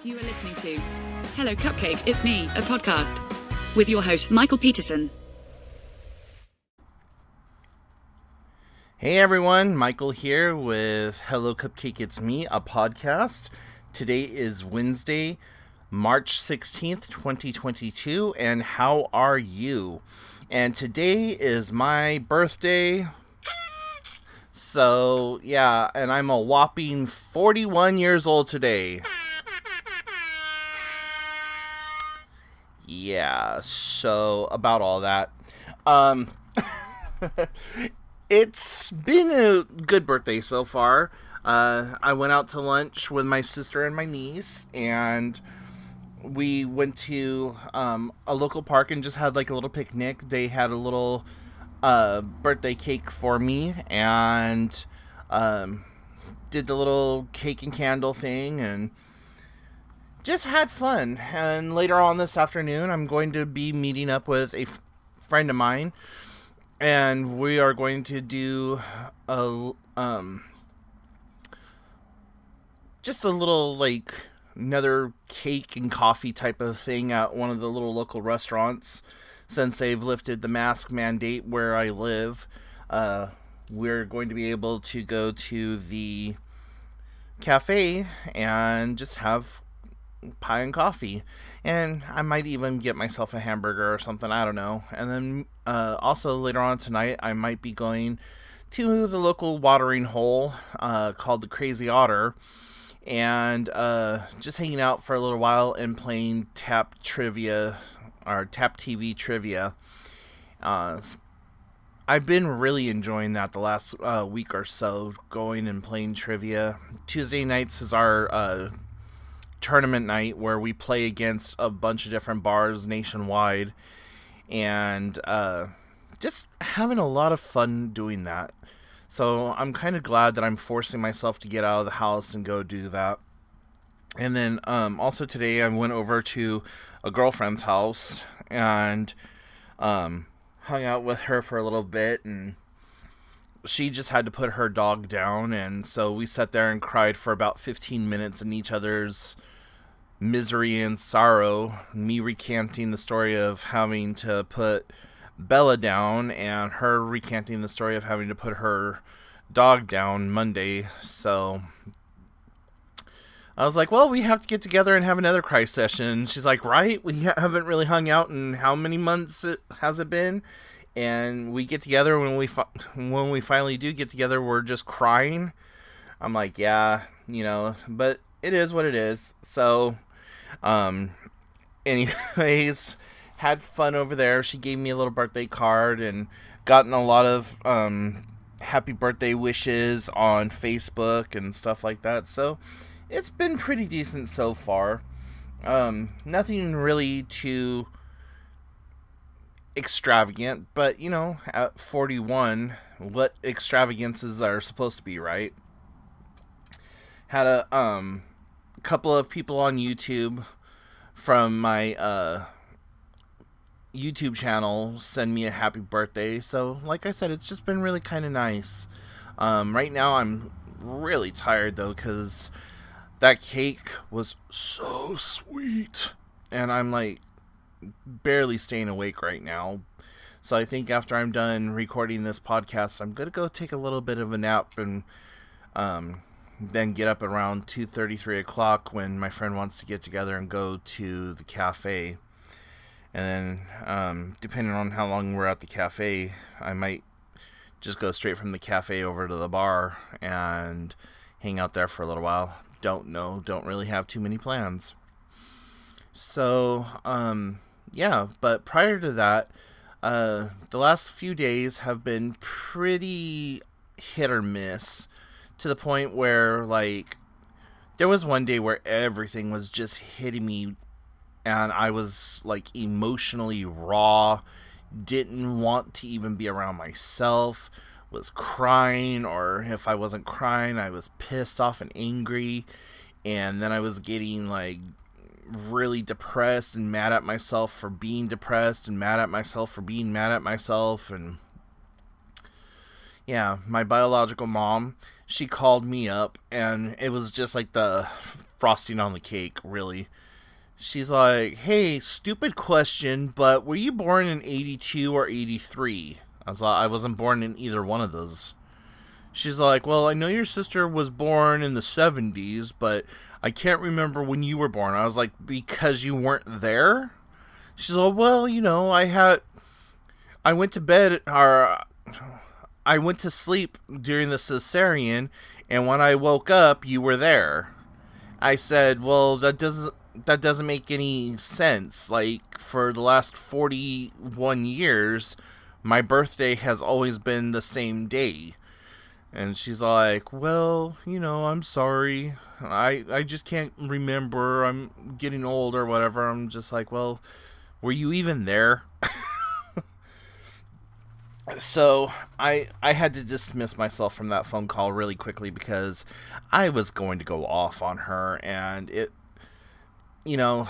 You are listening to Hello Cupcake, It's Me, a podcast with your host, Michael Peterson. Hey everyone, Michael here with Hello Cupcake, It's Me, a podcast. Today is Wednesday, March 16th, 2022, and how are you? And today is my birthday. So, yeah, and I'm a whopping 41 years old today. Yeah, so about all that. It's been a good birthday so far. I went out to lunch with my sister and my niece, and we went to a local park and just had like a little picnic. They had a little birthday cake for me, and did the little cake and candle thing, and just had fun. And later on this afternoon, I'm going to be meeting up with a friend of mine, and we are going to do a just a little like another cake and coffee type of thing at one of the little local restaurants. Since they've lifted the mask mandate where I live, we're going to be able to go to the cafe and just have pie and coffee, and I might even get myself a hamburger or something, I don't know. And then also later on tonight, I might be going to the local watering hole called the Crazy Otter, and just hanging out for a little while and playing Tap TV trivia. I've been really enjoying that the last week or so, going and playing trivia. Tuesday nights is our tournament night where we play against a bunch of different bars nationwide, and just having a lot of fun doing that. So I'm kind of glad that I'm forcing myself to get out of the house and go do that. And then also today I went over to a girlfriend's house and hung out with her for a little bit, and she just had to put her dog down, and so we sat there and cried for about 15 minutes in each other's misery and sorrow, me recanting the story of having to put Bella down, and her recanting the story of having to put her dog down Monday. So I was like, well, we have to get together and have another cry session. She's like, right? We haven't really hung out in how many months has it been? And we get together, when we finally do get together, we're just crying. I'm like, yeah, but it is what it is. So, anyways, had fun over there. She gave me a little birthday card and gotten a lot of happy birthday wishes on Facebook and stuff like that. So it's been pretty decent so far. Nothing really too extravagant, but at 41, what extravagances are supposed to be, right? Had a couple of people on YouTube from my YouTube channel send me a happy birthday. So like I said, it's just been really kind of nice. Right now I'm really tired though, because that cake was so sweet, and I'm like barely staying awake right now. So I think after I'm done recording this podcast, I'm gonna go take a little bit of a nap, and then get up around 2:30, 3 o'clock when my friend wants to get together and go to the cafe. And then depending on how long we're at the cafe, I might just go straight from the cafe over to the bar and hang out there for a little while. Don't really have too many plans. So yeah, but prior to that, the last few days have been pretty hit or miss, to the point where, like, there was one day where everything was just hitting me, and I was, like, emotionally raw, didn't want to even be around myself, was crying, or if I wasn't crying, I was pissed off and angry, and then I was getting, like, really depressed and mad at myself for being depressed and mad at myself for being mad at myself. And Yeah, my biological mom, she called me up, and it was just like the frosting on the cake, really. She's like, "Hey, stupid question, but were you born in 82 or 83?" I was like, "I wasn't born in either one of those." She's like, "Well, I know your sister was born in the 70s, but I can't remember when you were born." I was like, "Because you weren't there?" She's like, "Well, I went to bed, or I went to sleep during the cesarean, and when I woke up, you were there." I said, "Well, that doesn't make any sense. Like, for the last 41 years, my birthday has always been the same day." And she's like, "Well, I'm sorry. I just can't remember. I'm getting old or whatever." I'm just like, "Well, were you even there?" So I had to dismiss myself from that phone call really quickly because I was going to go off on her, and you know,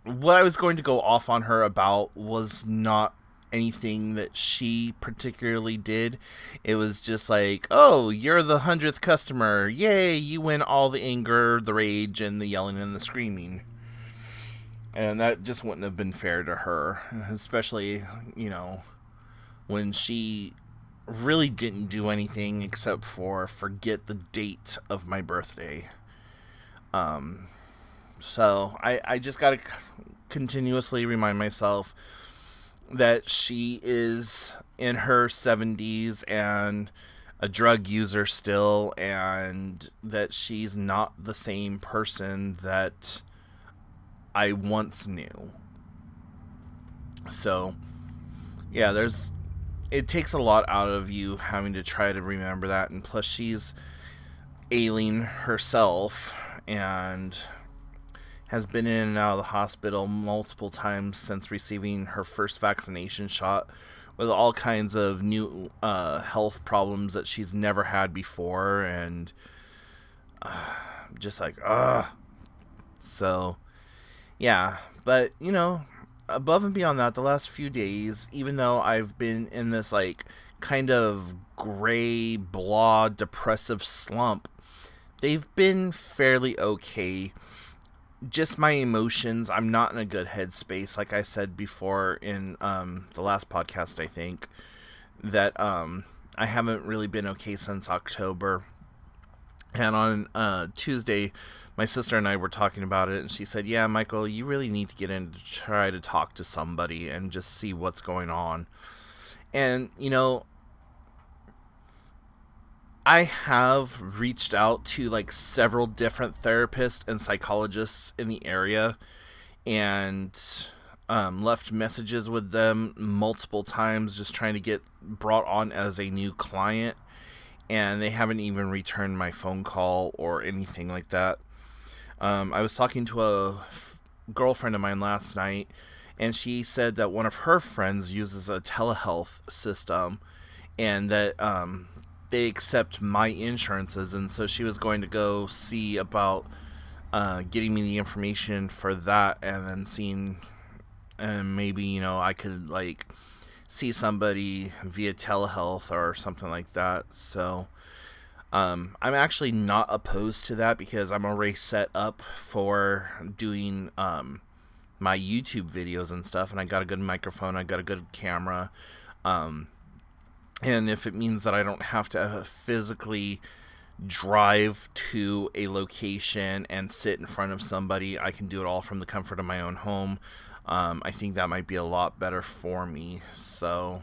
what I was going to go off on her about was not anything that she particularly did. It was just like, "Oh, you're the 100th customer. Yay, you win all the anger, the rage, and the yelling and the screaming." And that just wouldn't have been fair to her, especially, when she really didn't do anything except for forget the date of my birthday. So I just got to continuously remind myself that she is in her 70s and a drug user still, and that she's not the same person that I once knew. So, yeah, it takes a lot out of you having to try to remember that, and plus she's ailing herself and has been in and out of the hospital multiple times since receiving her first vaccination shot, with all kinds of new health problems that she's never had before, and just like, ugh. So, yeah, but, above and beyond that, the last few days, even though I've been in this, like, kind of gray, blah, depressive slump, they've been fairly okay. Just my emotions, I'm not in a good headspace. Like I said before in the last podcast, I think, that I haven't really been okay since October. And on Tuesday, my sister and I were talking about it, and she said, "Yeah, Michael, you really need to get in to try to talk to somebody and just see what's going on." And, I have reached out to like several different therapists and psychologists in the area, and left messages with them multiple times just trying to get brought on as a new client, and they haven't even returned my phone call or anything like that. I was talking to a girlfriend of mine last night, and she said that one of her friends uses a telehealth system, and that they accept my insurances, and so she was going to go see about getting me the information for that, and then seeing, and maybe, I could like see somebody via telehealth or something like that. So I'm actually not opposed to that because I'm already set up for doing my YouTube videos and stuff, and I got a good microphone, I got a good camera, and if it means that I don't have to physically drive to a location and sit in front of somebody, I can do it all from the comfort of my own home. I think that might be a lot better for me. So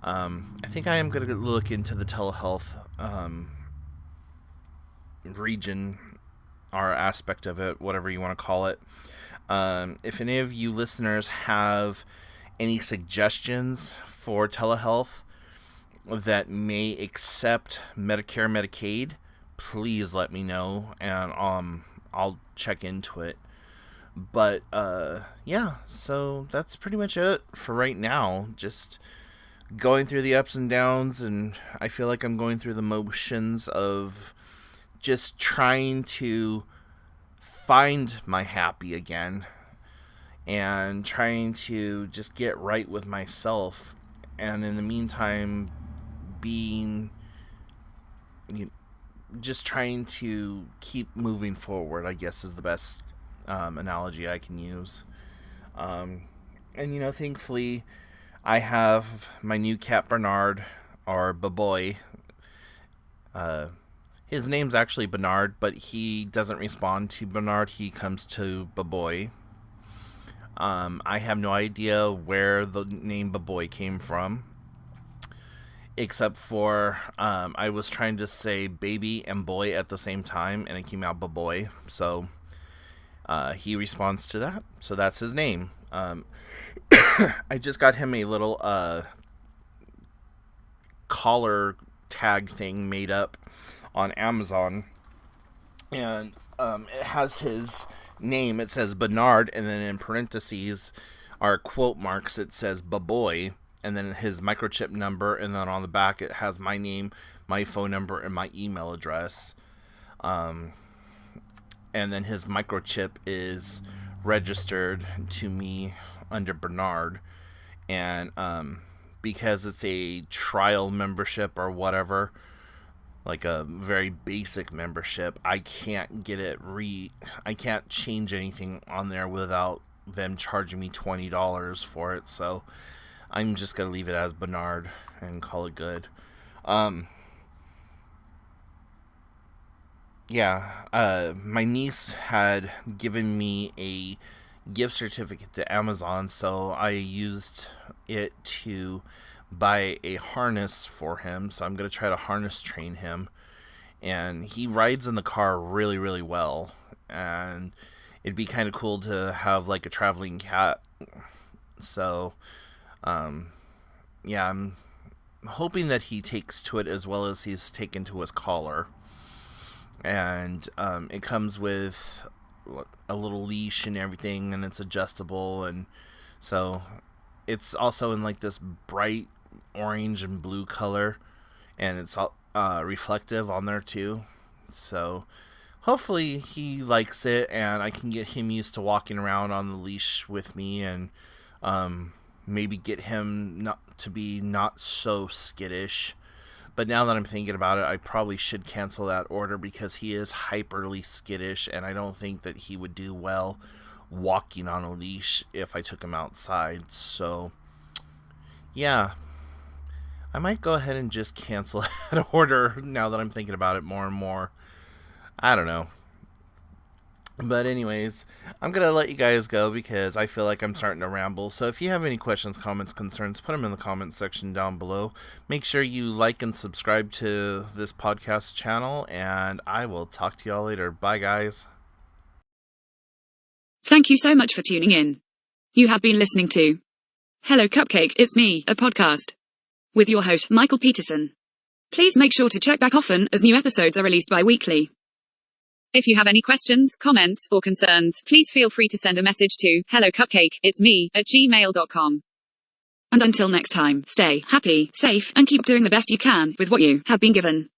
I think I am going to look into the telehealth region or aspect of it, whatever you want to call it. If any of you listeners have any suggestions for telehealth that may accept Medicare, Medicaid, please let me know, and I'll check into it. But yeah, so that's pretty much it for right now. Just going through the ups and downs, and I feel like I'm going through the motions of just trying to find my happy again, and trying to just get right with myself, and in the meantime being, just trying to keep moving forward, I guess, is the best analogy I can use. And, thankfully, I have my new cat Bernard, or Baboy. His name's actually Bernard, but he doesn't respond to Bernard. He comes to Baboy. I have no idea where the name Baboy came from, except for I was trying to say baby and boy at the same time, and it came out Baboy. So he responds to that. So that's his name. I just got him a little collar tag thing made up on Amazon, and it has his name. It says Bernard, and then in parentheses are quote marks. It says Baboy, and then his microchip number, and then on the back it has my name, my phone number, and my email address. And then his microchip is registered to me under Bernard, and because it's a trial membership or whatever, like a very basic membership, I can't get it I can't change anything on there without them charging me $20 for it. So I'm just gonna leave it as Bernard and call it good. My niece had given me a gift certificate to Amazon, so I used it to buy a harness for him. So I'm going to try to harness train him, and he rides in the car really, really well, and it'd be kind of cool to have like a traveling cat. So I'm hoping that he takes to it as well as he's taken to his collar. And it comes with a little leash and everything, and it's adjustable, and so it's also in like this bright orange and blue color, and it's reflective on there too. So hopefully he likes it, and I can get him used to walking around on the leash with me, and maybe get him not so skittish. But now that I'm thinking about it, I probably should cancel that order because he is hyperly skittish, and I don't think that he would do well walking on a leash if I took him outside. So, yeah, I might go ahead and just cancel that order now that I'm thinking about it more and more. I don't know. But anyways, I'm going to let you guys go because I feel like I'm starting to ramble. So if you have any questions, comments, concerns, put them in the comments section down below. Make sure you like and subscribe to this podcast channel, and I will talk to y'all later. Bye, guys. Thank you so much for tuning in. You have been listening to Hello Cupcake, It's Me, a podcast with your host, Michael Peterson. Please make sure to check back often as new episodes are released bi-weekly. If you have any questions, comments, or concerns, please feel free to send a message to helloCupcakeIt'sMe@gmail.com. And until next time, stay happy, safe, and keep doing the best you can with what you have been given.